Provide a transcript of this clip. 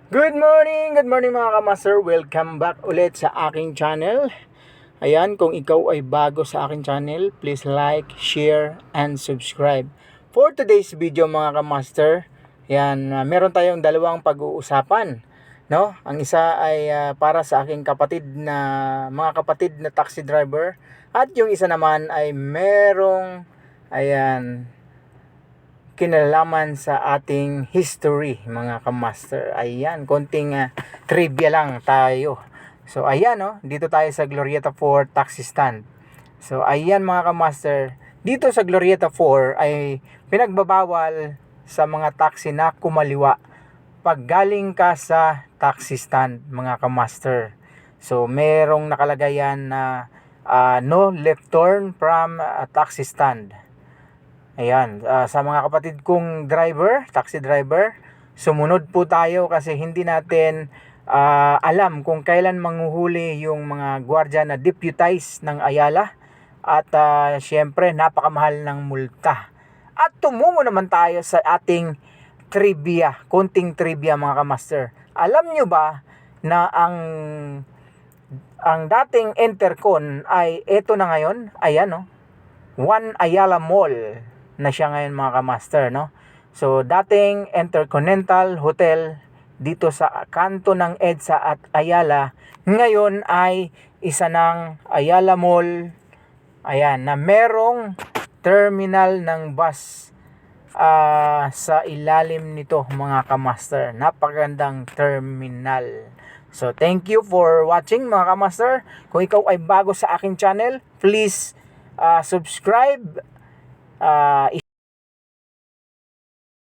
Good morning mga kamaster. Welcome back ulit sa aking channel. Ayan, kung ikaw ay bago sa aking channel, please like, share, and subscribe. For today's video mga kamaster, ayan, meron tayong dalawang pag-uusapan. No? Ang isa ay para sa aking mga kapatid na taxi driver. At yung isa naman ay merong, ayan, kinalaman sa ating history mga kamaster. Ayan, konting trivia lang tayo. So ayan, dito tayo sa Glorieta 4 taxi stand. So ayan mga kamaster, dito sa Glorieta 4 ay pinagbabawal sa mga taxi na kumaliwa pag galing ka sa taxi stand mga kamaster. So merong nakalagay yan na no left turn from taxi stand. Ayan, sa mga kapatid kong taxi driver, sumunod po tayo kasi hindi natin alam kung kailan manghuhuli yung mga gwardiya na deputize ng Ayala. At syempre, napakamahal ng multa. At tumungo naman tayo sa ating konting trivia mga kamaster. Alam nyo ba na ang dating Intercon ay eto na ngayon? Ayan, One Ayala Mall na siya ngayon mga kamaster, no? So dating Intercontinental Hotel dito sa kanto ng EDSA at Ayala, ngayon ay isa ng Ayala Mall, ayan, na merong terminal ng bus sa ilalim nito mga kamaster. Napakagandang terminal. So thank you for watching mga kamaster. Kung ikaw ay bago sa aking channel, please subscribe,